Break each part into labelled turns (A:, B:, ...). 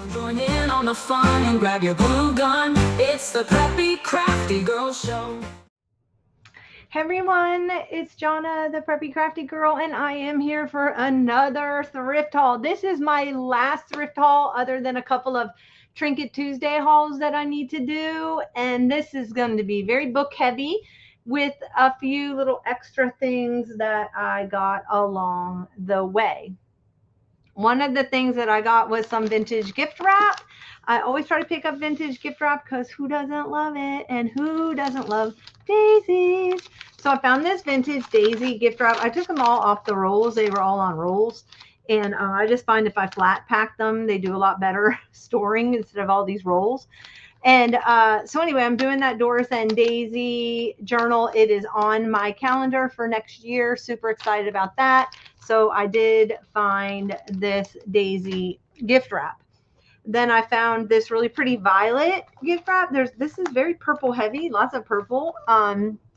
A: Join in on the fun and grab your glue gun. It's the Preppy Crafty Girl Show.
B: Hey everyone, it's Jonna, the Preppy Crafty Girl, and I am here for another thrift haul. This is my last thrift haul other than a couple of Trinket Tuesday hauls that I need to do, and this is going to be very book heavy with a few little extra things that I got along the way. One of the things that I got was some vintage gift wrap. I always try to pick up vintage gift wrap because who doesn't love it, and who doesn't love daisies? So I found this vintage daisy gift wrap. I took them all off the rolls. They were all on rolls. And I just find if I flat pack them, they do a lot better storing instead of all these rolls. And so anyway, I'm doing that Doris and Daisy journal. It is on my calendar for next year. Super excited about that. So I did find this Daisy gift wrap. Then I found this really pretty violet gift wrap. This is very purple heavy, lots of purple.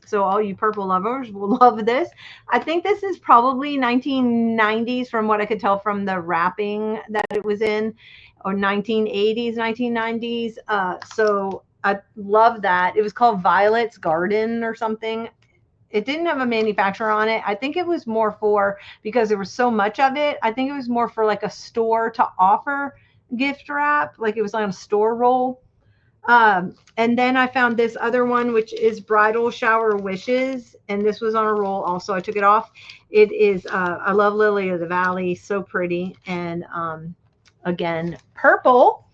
B: So all you purple lovers will love this. I think this is probably 1990s from what I could tell from the wrapping that it was in, or 1980s, 1990s. So I love that. It was called Violet's Garden or something. It didn't have a manufacturer on it. I think it was more for, because there was so much of it, I think it was more for like a store to offer gift wrap, like it was on a store roll. And then I found this other one, which is Bridal Shower Wishes, and this was on a roll also. I took it off. It is, I love Lily of the Valley, so pretty, and again, purple.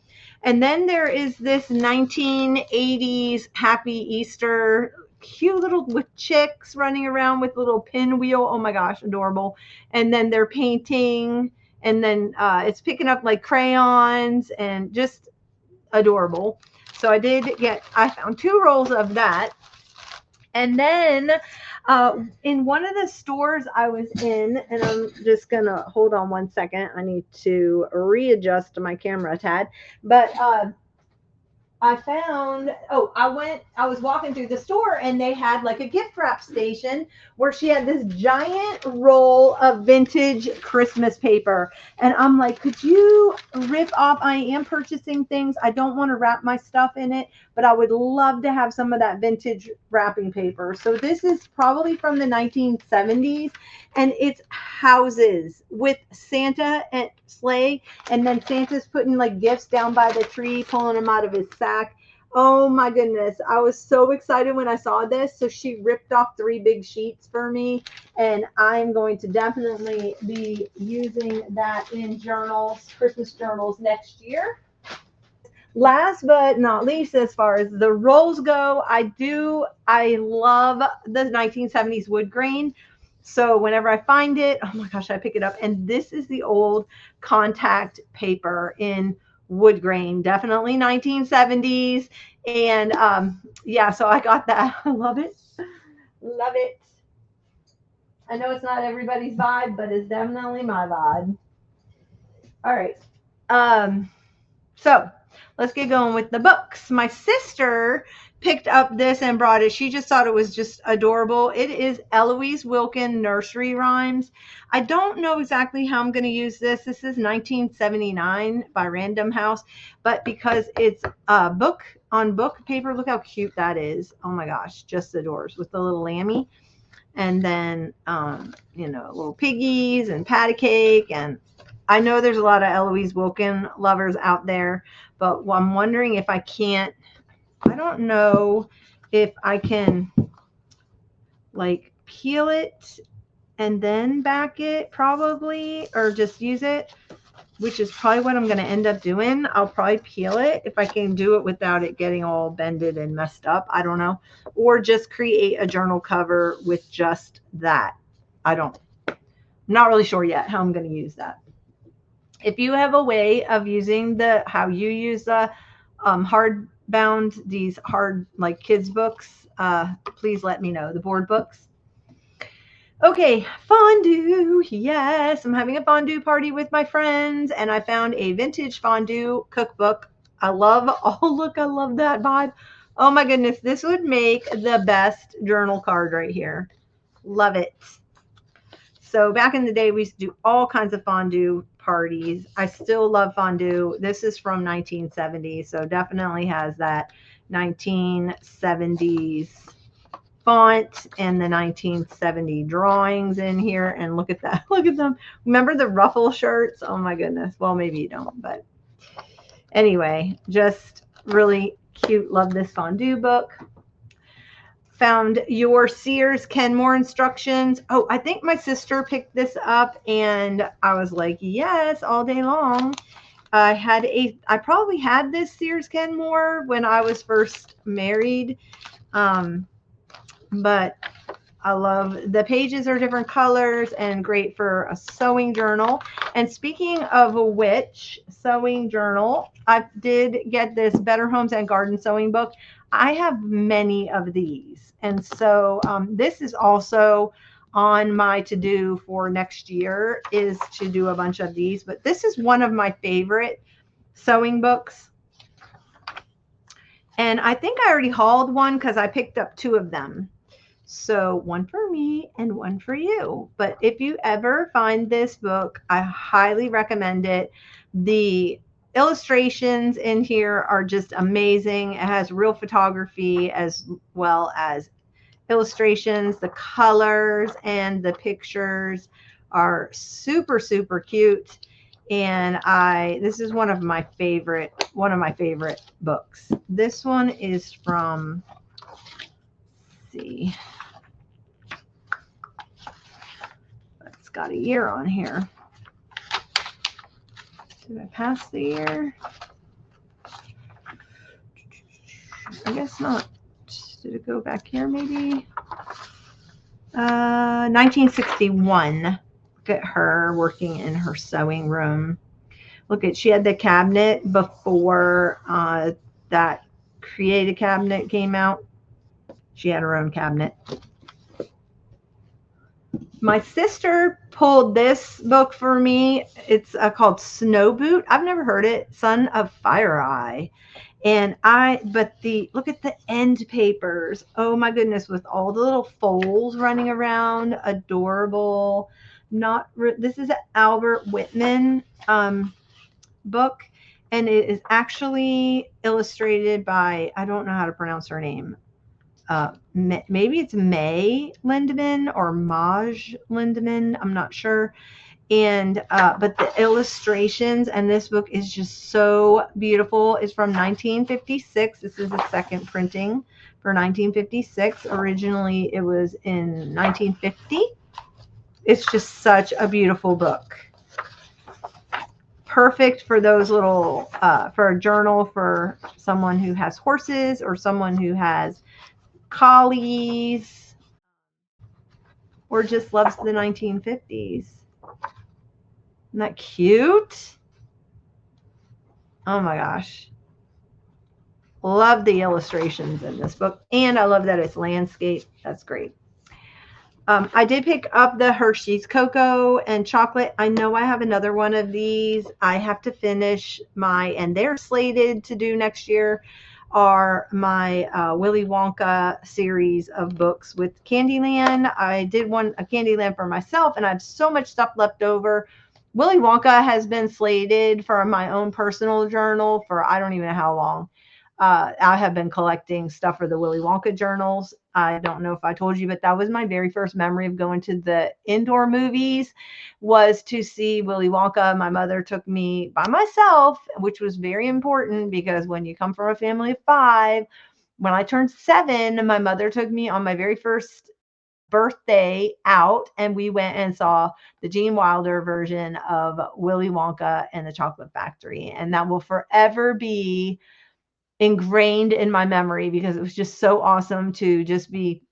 B: And then there is this 1980s Happy Easter, cute little with chicks running around with little pinwheel. Oh my gosh, adorable. And then they're painting, and then it's picking up like crayons and just adorable. So I found 2 rolls of that. And then in one of the stores I was in, and I'm just going to hold on one second. I need to readjust my camera a tad. But I found, I was walking through the store and they had like a gift wrap station where she had this giant roll of vintage Christmas paper. And I'm like, could you rip off? I am purchasing things. I don't want to wrap my stuff in it, but I would love to have some of that vintage wrapping paper. So this is probably from the 1970s, and it's houses with Santa and sleigh, and then Santa's putting like gifts down by the tree, pulling them out of his sack. Oh my goodness, I was so excited when I saw this. So she ripped off 3 big sheets for me, and I'm going to definitely be using that in journals, Christmas journals next year. Last but not least, as far as the rolls go, I love the 1970s wood grain. So whenever I find it, oh my gosh, I pick it up. And this is the old contact paper in wood grain, definitely 1970s. And yeah, so I got that. I love it. Love it. I know it's not everybody's vibe, but it's definitely my vibe. All right. So let's get going with the books. My sister picked up this and brought it. She just thought it was just adorable. It is Eloise Wilkin Nursery Rhymes. I don't know exactly how I'm going to use this. This is 1979 by Random House, but because it's book on book paper, look how cute that is. Oh my gosh, just adores with the little lammy. And then, little piggies and patty cake. And I know there's a lot of Eloise Wilkin lovers out there, but I'm wondering if I don't know if I can like peel it and then back it probably, or just use it, which is probably what I'm going to end up doing. I'll probably peel it if I can do it without it getting all bended and messed up. I don't know. Or just create a journal cover with just that. I'm not really sure yet how I'm going to use that. If you have a way of using how you use the hardbound, these hard like kids books, please let me know, the board books. Okay, fondue. Yes, I'm having a fondue party with my friends, and I found a vintage fondue cookbook. I love that vibe. Oh my goodness, this would make the best journal card right here. Love it. So back in the day, we used to do all kinds of fondue parties. I still love fondue. This is from 1970, so definitely has that 1970s font and the 1970 drawings in here. And look at that. Look at them. Remember the ruffle shirts? Oh my goodness. Well, maybe you don't, but anyway, just really cute. Love this fondue book. Found your Sears Kenmore instructions. Oh, I think my sister picked this up and I was like, yes, all day long. I probably had this Sears Kenmore when I was first married. But I love the pages are different colors and great for a sewing journal. And speaking of which, sewing journal, I did get this Better Homes and Garden sewing book. I have many of these. And so this is also on my to-do for next year is to do a bunch of these. But this is one of my favorite sewing books. And I think I already hauled one because I picked up 2 of them. So one for me and one for you. But if you ever find this book, I highly recommend it. The illustrations in here are just amazing. It has real photography as well as illustrations. The colors and the pictures are super, super cute. And this is one of my favorite books. This one is from, let's see. It's got a year on here. Did I pass the year? I guess not. Did it go back here maybe? 1961. Look at her working in her sewing room. Look at, she had the cabinet before that Create a Cabinet came out. She had her own cabinet. My sister pulled this book for me. It's called Snow Boot. I've never heard it. Son of Fire Eye. And look at the end papers. Oh my goodness, with all the little foals running around. Adorable. This is an Albert Whitman book. And it is actually illustrated by, I don't know how to pronounce her name. Maybe it's May Lindemann or Maj Lindemann. I'm not sure. And but the illustrations and this book is just so beautiful. It's from 1956. This is the second printing for 1956. Originally, it was in 1950. It's just such a beautiful book. Perfect for those little for a journal for someone who has horses or someone who has collies or just loves the 1950s. Isn't that cute? Oh my gosh. Love the illustrations in this book. And I love that it's landscape. That's great. I did pick up the Hershey's Cocoa and Chocolate. I know I have another one of these. I have to finish and they're slated to do next year, are my Willy Wonka series of books with Candyland. I did a Candyland for myself, and I have so much stuff left over. Willy Wonka has been slated for my own personal journal for I don't even know how long. I have been collecting stuff for the Willy Wonka journals. I don't know if I told you, but that was my very first memory of going to the indoor movies was to see Willy Wonka. My mother took me by myself, which was very important because when you come from a family of 5, when I turned 7, my mother took me on my very first birthday out, and we went and saw the Gene Wilder version of Willy Wonka and the Chocolate Factory. And that will forever be ingrained in my memory because it was just so awesome to just be,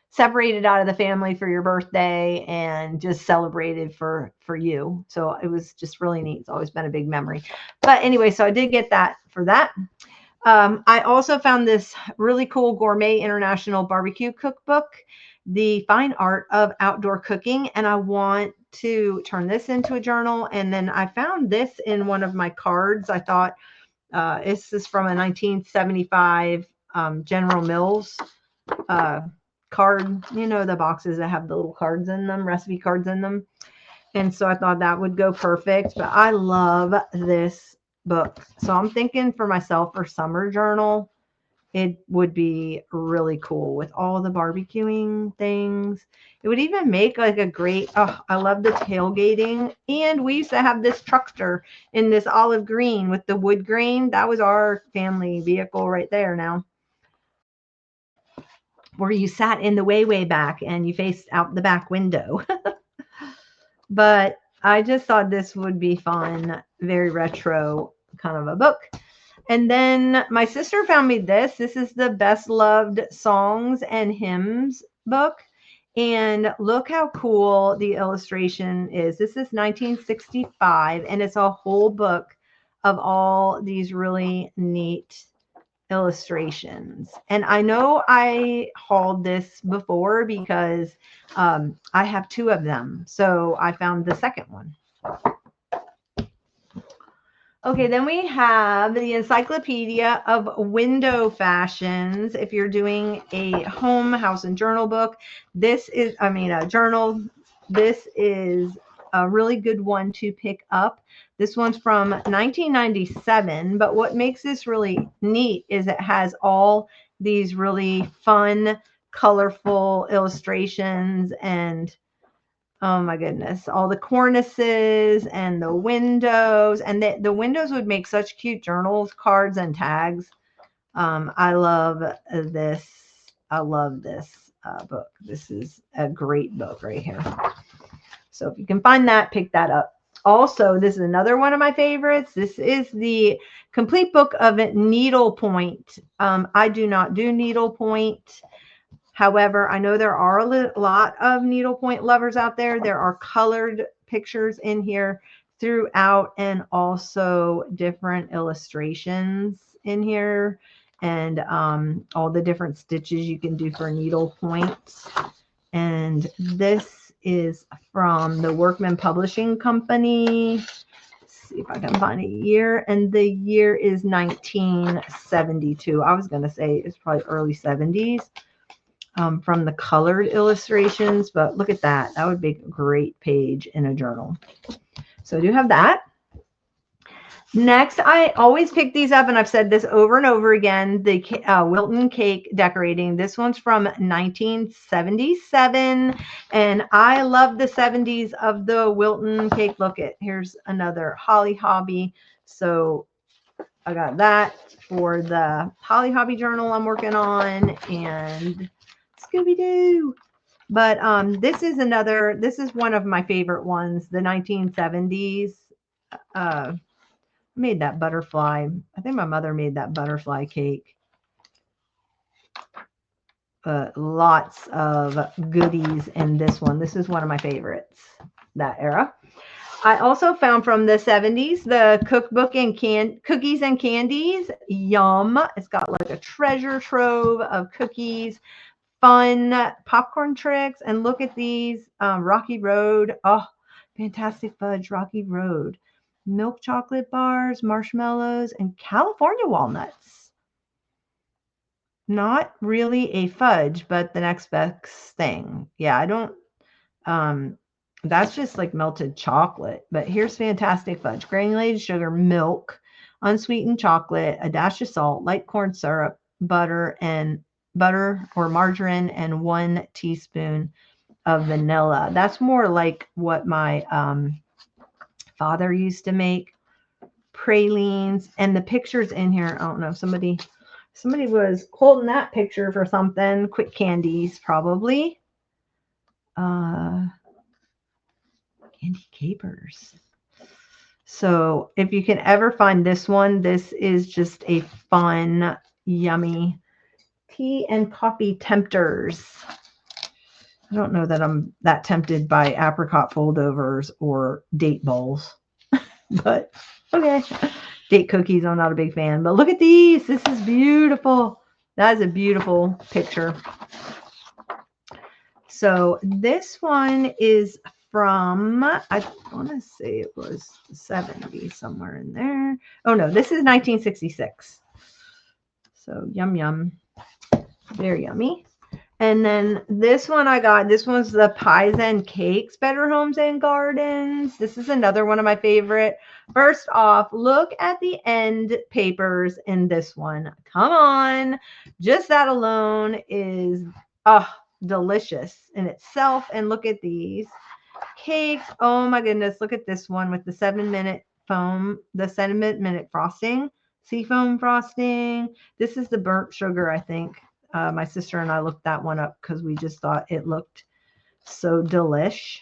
B: separated out of the family for your birthday and just celebrated for you. So it was just really neat. It's always been a big memory. But anyway, so I did get that for that. I also found this really cool Gourmet International Barbecue Cookbook, The Fine Art of Outdoor Cooking. And I want to turn this into a journal. And then I found this in one of my cards. I thought, this is from a 1975 General Mills card. You know, the boxes that have the little cards in them, recipe cards in them. And so I thought that would go perfect. But I love this book. So I'm thinking for myself for summer journal, it would be really cool with all the barbecuing things. It would even make like a great, oh, I love the tailgating. And we used to have this truckster in this olive green with the wood grain. That was our family vehicle right there now, where you sat in the way back and you faced out the back window. But I just thought this would be fun, very retro kind of a book. And then my sister found me this. This is the Best Loved Songs and Hymns book. And look how cool the illustration is. This is 1965, and it's a whole book of all these really neat illustrations. And I know I hauled this before because I have two of them. So I found the second one. Okay, then we have the Encyclopedia of Window Fashions. If you're doing a home, house, and journal book, this is, a journal. This is a really good one to pick up. This one's from 1997, but what makes this really neat is it has all these really fun, colorful illustrations and oh my goodness, all the cornices and the windows, and the windows would make such cute journals, cards, and tags. I love this. I love this book. This is a great book right here. So if you can find that, pick that up. Also, this is another one of my favorites. This is the complete book of needlepoint. I do not do needlepoint. However, I know there are a lot of needlepoint lovers out there. There are colored pictures in here throughout and also different illustrations in here and all the different stitches you can do for needlepoint. And this is from the Workman Publishing Company. Let's see if I can find a year. And the year is 1972. I was going to say it's probably early 70s. From the colored illustrations, but look at that. That would be a great page in a journal. So I do have that. Next, I always pick these up, and I've said this over and over again, the Wilton cake decorating. This one's from 1977, and I love the 70s of the Wilton cake. Look at, here's another Holly Hobby. So I got that for the Holly Hobby journal I'm working on, and Scooby-Doo. But this is one of my favorite ones, the 1970s. Made that butterfly. I think my mother made that butterfly cake. Lots of goodies in this one. This is one of my favorites, that era. I also found from the 70s the cookbook and cookies and candies. Yum. It's got like a treasure trove of cookies, fun popcorn tricks, and look at these Rocky Road. Oh, fantastic fudge Rocky Road. Milk chocolate bars, marshmallows, and California walnuts. Not really a fudge, but the next best thing. Yeah, I don't, that's just like melted chocolate. But here's fantastic fudge. Granulated sugar, milk, unsweetened chocolate, a dash of salt, light corn syrup, butter or margarine, and 1 teaspoon of vanilla. That's more like what my father used to make. Pralines, and the pictures in here, I don't know, somebody was holding that picture for something. Quick candies, probably. Candy capers. So if you can ever find this one, this is just a fun, yummy tea and coffee tempters. I don't know that I'm that tempted by apricot foldovers or date bowls, but okay. Date cookies, I'm not a big fan, but look at these. This is beautiful. That is a beautiful picture. So this one is from, I want to say it was 70, somewhere in there. Oh no, this is 1966. So yum, yum. Very yummy. And then this one I got, this one's the Pies and Cakes, Better Homes and Gardens. This is another one of my favorite. First off, look at the end papers in this one. Come on. Just that alone is delicious in itself. And look at these cakes. Oh my goodness. Look at this one with the 7-minute foam, the 7-minute frosting, seafoam frosting. This is the burnt sugar, I think. My sister and I looked that one up because we just thought it looked so delish.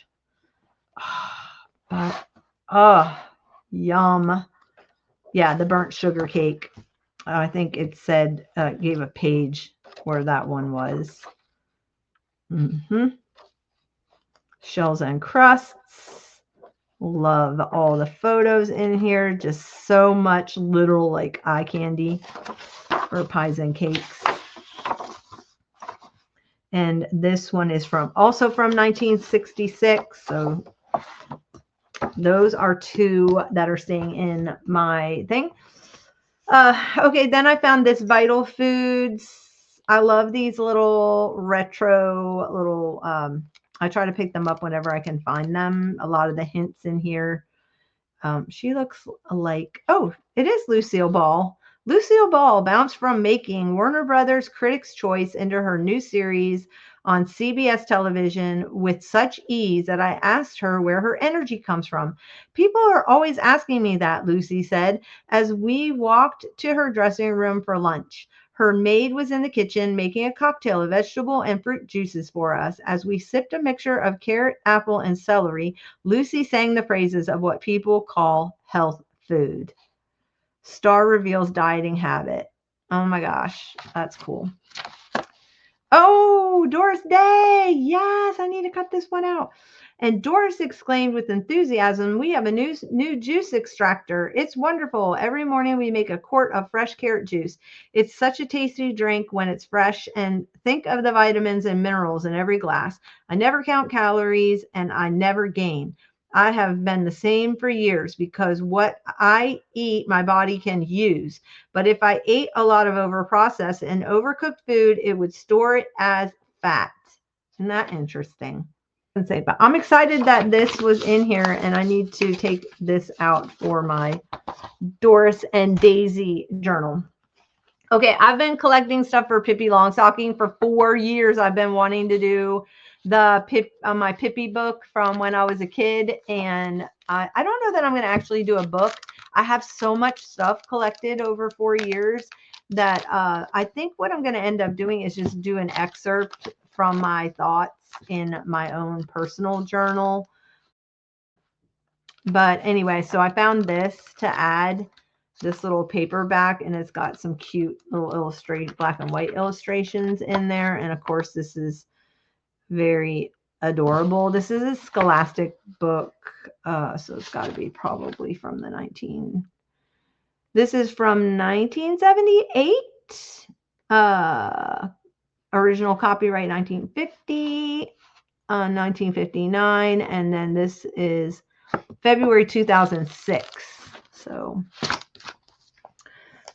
B: But, yum. Yeah, the burnt sugar cake. I think it said, gave a page where that one was. Shells and crusts. Love all the photos in here. Just so much little like eye candy for pies and cakes. And this one is also from 1966. So those are two that are staying in my thing. Okay, then I found this Vital Foods. I love these little retro little, I try to pick them up whenever I can find them. A lot of the hints in here. She looks like, oh, it is Lucille Ball. Lucille Ball bounced from making Warner Brothers Critics' Choice into her new series on CBS television with such ease that I asked her where her energy comes from. People are always asking me that, Lucy said, as we walked to her dressing room for lunch. Her maid was in the kitchen making a cocktail of vegetable and fruit juices for us. As we sipped a mixture of carrot, apple, and celery, Lucy sang the praises of what people call health food. Star reveals dieting habit. Oh my gosh, that's cool. Oh, Doris Day. Yes, I need to cut this one out. And Doris exclaimed with enthusiasm, we have a new juice extractor. It's wonderful. Every morning we make a quart of fresh carrot juice. It's such a tasty drink when it's fresh, and think of the vitamins and minerals in every glass. I never count calories and I never gain. I have been the same for years because what I eat, my body can use. But if I ate a lot of overprocessed and overcooked food, it would store it as fat. Isn't that interesting? But I'm excited that this was in here, and I need to take this out for my Doris and Daisy journal. Okay, I've been collecting stuff for Pippi Longstocking for 4 years. I've been wanting to do the my Pippi book from when I was a kid, and I don't know that I'm going to actually do a book. I have so much stuff collected over 4 years that I think what I'm going to end up doing is just do an excerpt from my thoughts in my own personal journal. But anyway, so I found this to add this little paperback, and it's got some cute little black and white illustrations in there. And of course, this is very adorable. This is a Scholastic book, so it's got to be probably from the this is from 1978, original copyright 1950, 1959, and then this is February 2006, so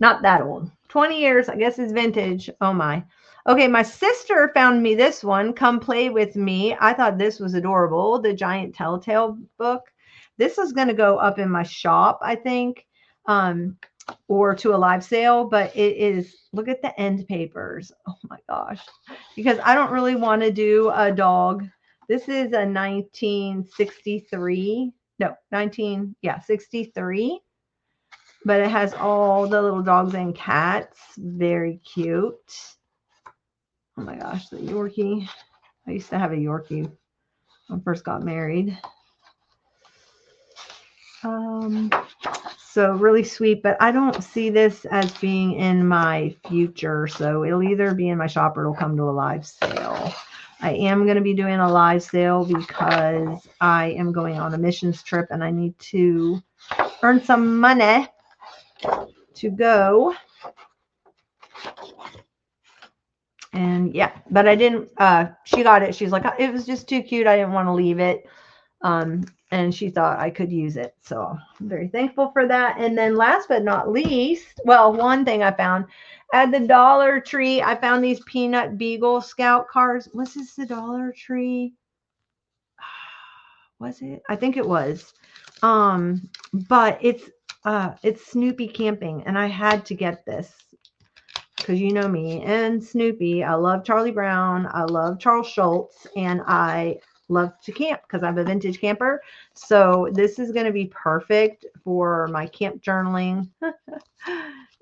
B: not that old. 20 years, I guess it's vintage. Oh my. Okay, my sister found me this one, Come Play With Me. I thought this was adorable, the Giant Telltale book. This is going to go up in my shop, I think, or to a live sale, but it is, look at the end papers. Oh my gosh, because I don't really want to do a dog. This is a 1963, no, 63. But it has all the little dogs and cats. Very cute. Oh my gosh, the Yorkie. I used to have a Yorkie when I first got married. So really sweet, but I don't see this as being in my future. So it'll either be in my shop or it'll come to a live sale. I am going to be doing a live sale because I am going on a missions trip and I need to earn some money to go. And yeah, but I didn't, she got it. She's like, it was just too cute. I didn't want to leave it. and she thought I could use it. So I'm very thankful for that. And then last but not least, well, one thing I found at the Dollar Tree, I found these Peanut Beagle Scout cards. Was this the Dollar Tree? Was it? I think it was. But it's Snoopy camping, and I had to get this because you know me and Snoopy. I love Charlie Brown. I love Charles Schultz, and I love to camp because I'm a vintage camper. So this is going to be perfect for my camp journaling.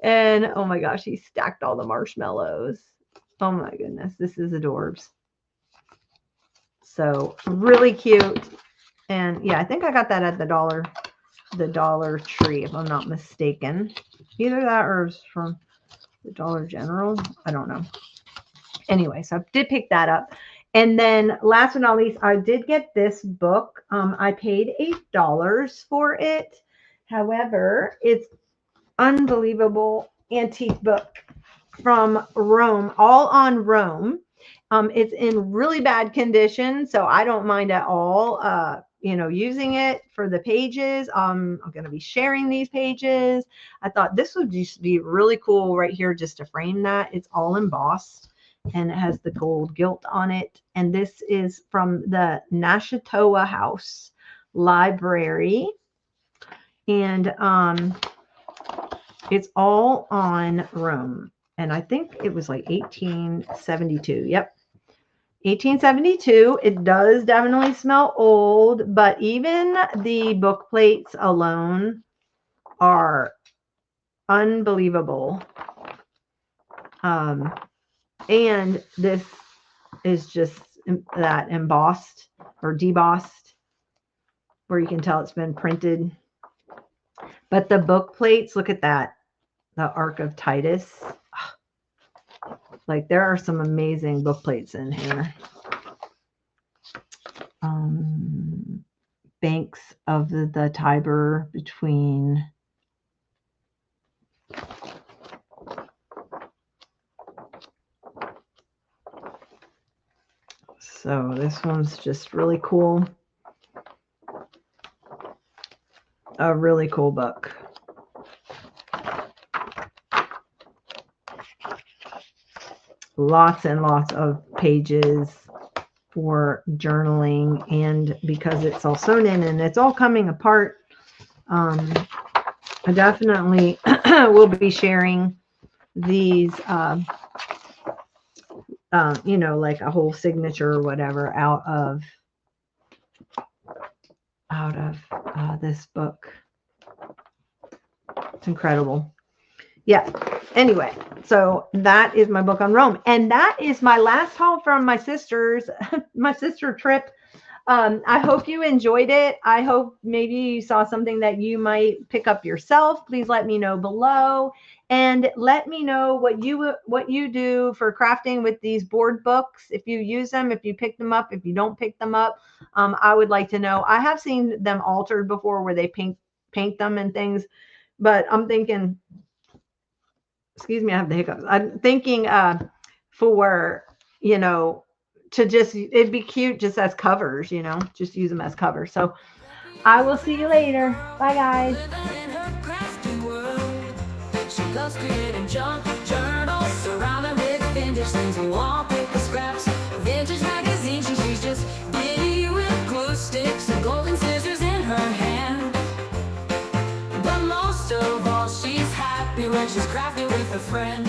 B: And oh my gosh, he stacked all the marshmallows. Oh my goodness, this is adorbs. So really cute. And yeah, I think I got that at the Dollar Tree, if I'm not mistaken. Either that or it's from the Dollar General. I don't know. Anyway, so I did pick that up. And then last but not least, I did get this book. I paid $8 for it. However, it's unbelievable antique book from Rome, all on Rome. It's in really bad condition, so I don't mind at all, using it for the pages. I'm going to be sharing these pages. I thought this would just be really cool right here just to frame that. It's all embossed, and it has the gold gilt on it. And this is from the Nashitoa House Library. And it's all on Rome. And I think it was like 1872. Yep. 1872. It does definitely smell old, but even the book plates alone are unbelievable. And this is just that embossed or debossed, where you can tell it's been printed. But the book plates, look at that. The Ark of Titus. Like, there are some amazing book plates in here. Banks of the Tiber between. So this one's just really cool. A really cool book. Lots and lots of pages for journaling, and because it's all sewn in and it's all coming apart, I definitely will be sharing these, like a whole signature or whatever out of this book. It's incredible. Yeah. Anyway, so that is my book on Rome, and that is my last haul from my sister trip. I hope you enjoyed it. I hope maybe you saw something that you might pick up yourself. Please let me know below, and let me know what you do for crafting with these board books. If you use them, if you pick them up, if you don't pick them up, I would like to know. I have seen them altered before where they paint them and things, but I'm thinking, excuse me, I have the hiccups. I'm thinking for, to just, it'd be cute just as covers, just use them as covers. So I will see you later. Bye, guys.
A: She loves creating junk journals, surrounded with vintage things and wallpaper scraps, vintage magazines, and she's just giddy with glue sticks and golden scissors in her hand. But most of all, she's happy when she's crafting with a friend.